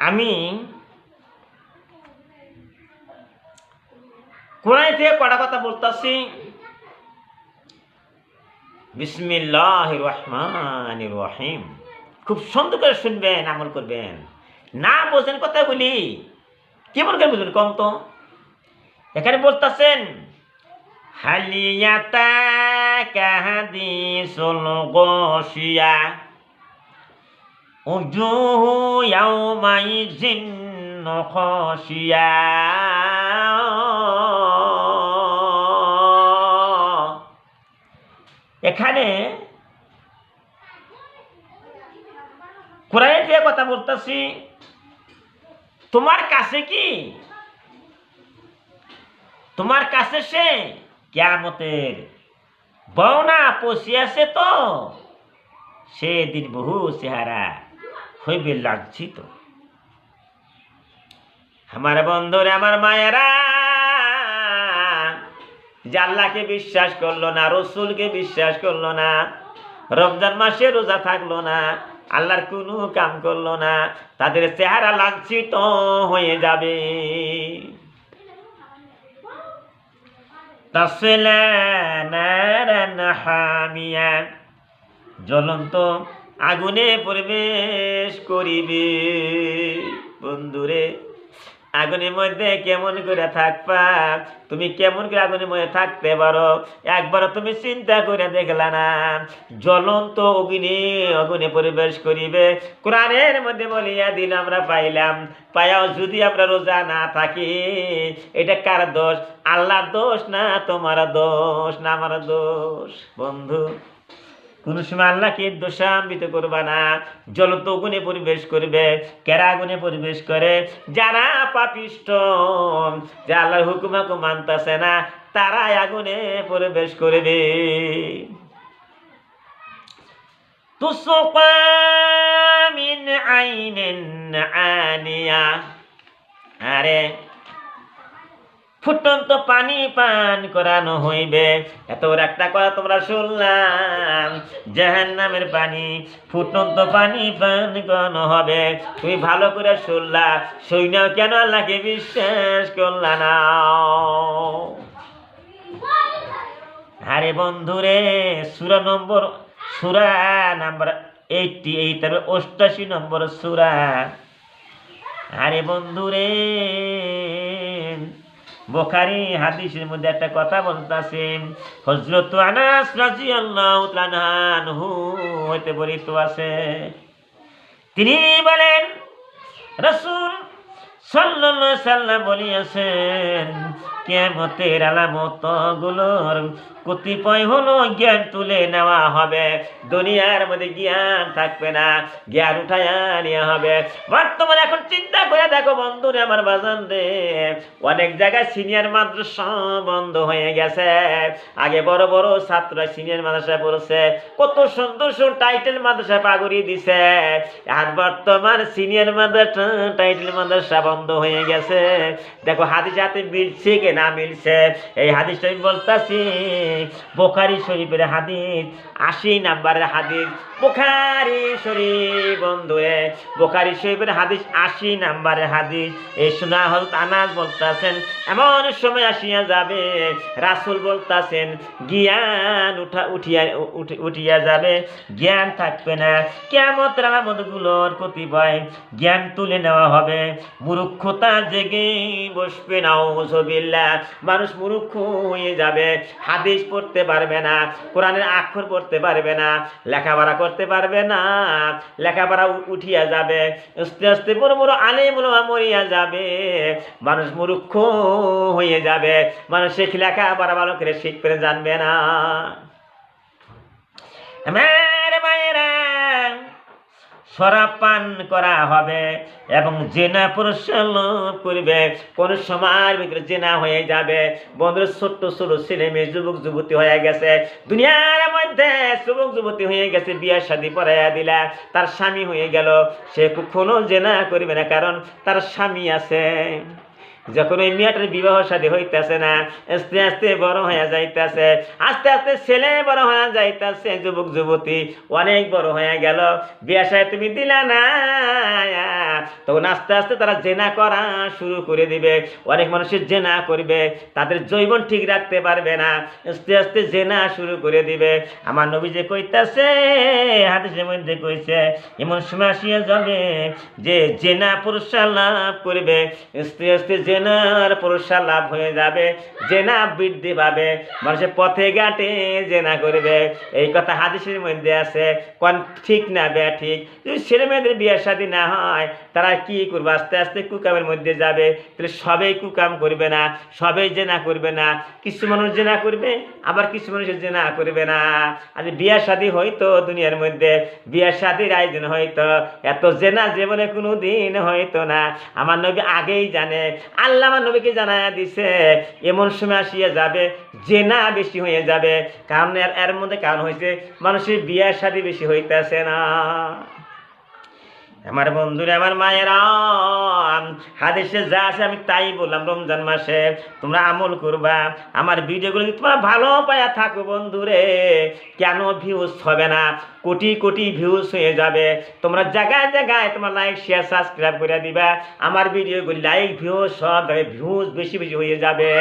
আমি কোরআন থেকে কটা কথা বলতেছি। বিসমিল্লাহির রহমানির রহিম। খুব সুন্দর করে শুনবেন, আমল করবেন। না বোঝেন কথাগুলি কেমন করে বুঝবেন কম তো। এখানে বলতেছেন হালিয়াতা কাহাদিসুল গাশিয়া উজুহু ইয়াউমাইযিন খাশিয়া। এখানে কোরআন থেকে কথা বলতেছি। তোমার কাছে কি, তোমার কাছে সে কিয়ামতের বওনা পৌঁছিয়াছে তো সেদিন বহু চেহারা হইবে লাঞ্ছিত। আমার বন্ধুরে, আমার মায়েরা, যে আল্লাহকে বিশ্বাস করলো না, রসুলকে বিশ্বাস করলো না, রমজান মাসে রোজা থাকলো না, আল্লাহর কোনো কাম করলো না, তাদের চেহারা লাঞ্ছিত হয়ে যাবে। তাসলা নারান হামিয়া, জ্বলন্ত আগুনে প্রবেশ করিবে। বন্ধুরে, আগুনের মধ্যে কেমন করে থাকবা? তুমি কেমন করে আগুনের মধ্যে থাকতে পারো? একবার তুমি চিন্তা করে দেখলা না? জ্বলন্ত আগুনে প্রবেশ করিবে। কোরআনের মধ্যে বলিয়া দিন আমরা পাইলাম, পায়াও যদি আমরা রোজা না থাকি, এটা কার দোষ? আল্লাহর দোষ না তোমার দোষ না আমার দোষ? বন্ধু, কোন সময় আল্লাহকে দোষান্বিত করবা না। জ্বলন্ত আগুনে প্রবেশ করবে। কেরা আগুনে প্রবেশ করে? যারা পাপিষ্ট, যে আল্লাহর হুকুমকে মানতেছে না, তারাই আগুনে প্রবেশ করবে। তুসকা মিন আইনিন আনিয়া, আরে ফুটন্ত পানি পান করানো হইবে। এত একটা কথা তোমরা শুনলাম, জাহান্নামের পানি, ফুটন্ত পানি পান করানো হবে। তুমি ভালো করে শুনলা, শুনাও কেন আল্লাহকে বিশ্বাস করলা না? আরে বন্ধুরে, সূরা নাম্বার 88, 88 নম্বর সূরা। আরে বন্ধুরে, বুখারী হাদিসের মধ্যে একটা কথা বলতাছে, হযরত আনাস রাদিয়াল্লাহু তাআলা আনহু হইতে বর্ণিত আছে। তিনি বলেন, রাসূল সাল্লাল্লাহু আলাইহি সাল্লাম বলিয়াছেন, কিয়ামতের আলামতগুলোর কতিপয় হলো জ্ঞান তুলে নেওয়া হবে। দুনিয়ার মধ্যে জ্ঞান থাকবে না, জ্ঞান উঠাইয়া নেওয়া হবে। বর্তমানে এখন চিন্তা করে দেখো বন্ধুরে, আমার বাজান রে, অনেক জায়গায় সিনিয়র মাদ্রাসা বন্ধ হয়ে গেছে। আগে বড় বড় ছাত্ররা সিনিয়র মাদ্রাসায় পড়ছে, কত সুন্দর সুন্দর টাইটেল মাদ্রাসায় পাগড়ি দিছে। আর বর্তমান সিনিয়র মাদ্রাসা, টাইটেল মাদ্রাসা বন্ধ হয়ে গেছে। দেখো হাদিস হাতে মিলছে কি না মিলছে। এই হাদিসটা আমি বলতাছি, বুখারী শরীফের হাদিস, 80 নম্বরের হাদিস। বুখারী শরীফ বন্ধুরে, বুখারী শরীফের হাদিস 80 নম্বরের হাদিস। এই শোনা হযরত আনাস বলতাছেন, এমন সময় আসিয়া যাবে, রাসূল বলতাছেন, জ্ঞান উঠিয়া যাবে, জ্ঞান থাকবে না। কিয়ামতের আলামতগুলোর কতিপয় জ্ঞান তুলে নেওয়া হবে। মূর্খতা জেগে বসবে, নাউযুবিল্লাহ। মানুষ মূর্খ হয়ে যাবে, হাদিস পড়তে পারবে না, কোরআনের অক্ষর পড়তে পারবে না, লেখাপড়া করতে পারবে না, লেখাপড়া উঠিয়া যাবে। আস্তে আস্তে বড় বড় আলেম ওলামা মরিয়া যাবে, মানুষ মূর্খ হয়ে যাবে। মানুষ লেখাপড়া ভালো করে শিখতে জানবে না। আমার মায়েরা, শরাব পান করা হবে এবং জেনা পুরুষের লোভ করবে। কোন সময়ের ভিতরে জেনা হয়ে যাবে। বন্ধুরা, ছোট্ট ছোট ছেলে মেয়ে, যুবক যুবতী হয়ে গেছে, দুনিয়ার মধ্যে যুবক যুবতী হয়ে গেছে, বিয়া শাদী পড়াইয়া দিলা, তার স্বামী হয়ে গেল, সে কখনো জেনা করবে না, কারণ তার স্বামী আছে। যখন ওই মেয়েটার বিবাহ শাদী হইতেছে না, আস্তে আস্তে বড় হয়ে যাইতেছে, আস্তে আস্তে ছেলে বড় হয়ে যাইতেছে, যুবক যুবতী অনেক বড় হয়ে গেল, বিয়া শাদী তুমি দিলা না, তখন আস্তে আস্তে তারা জেনা করা শুরু করে দিবে। অনেক মানুষের জেনা করবে, তাদের জৈবন ঠিক রাখতে পারবে না, আস্তে আস্তে জেনা শুরু করে দিবে। আমার নবী যে কইতাছে, হাদিসের মধ্যে কইছে, এমন সময় আসিয়া যাবে যে জেনা পুরস্কার লাভ করবে, আস্তে আস্তে জেনার পুরস্কার লাভ হয়ে যাবে, জেনা বৃদ্ধি পাবে, মানুষের পথে ঘাটে জেনা করবে। এই কথা হাদিসের মধ্যে আছে। কোন ঠিক না বে ঠিক? যদি ছেলে মেয়েদের বিয়ে শাদী না হয়, তারা কি করবে? আস্তে আস্তে কুকামের মধ্যে যাবে। তাহলে সবাই কুকাম করবে না, সবাই জেনা করবে না, কিছু মানুষ জেনা করবে, আবার কিছু মানুষ জেনা করবে না। আর বিয়ে শাদী হয়তো দুনিয়ার মধ্যে, বিয়ে শাদীর আয়োজন হয়তো, এত জেনা জীবনে কোনো দিন হয়তো না। আমার নবী আগেই জানে, আল্লাহ আমার নবীকে জানায়া দিছে এমন সময় আসিয়া যাবে জেনা বেশি হয়ে যাবে। কারণ এর মধ্যে কারণ হয়েছে মানুষের বিয়ে শাদী বেশি হইতেছে না। আমার বন্ধুরা, আমার মায়েরা, হাদিসে যা আছে আমি তাই বললাম। রমজান মাসে তোমরা আমল করবা, আমার ভিডিওগুলো যদি তোমরা ভালো পায়া থাকো বন্ধুরে, কেন ভিউজ হবে না? কোটি কোটি ভিউজ হয়ে যাবে। তোমরা জায়গায় জায়গায় তোমরা লাইক শেয়ার সাবস্ক্রাইব করে দিবা, আমার ভিডিওগুলি লাইক ভিউজ সব ভিউজ বেশি বেশি হয়ে যাবে।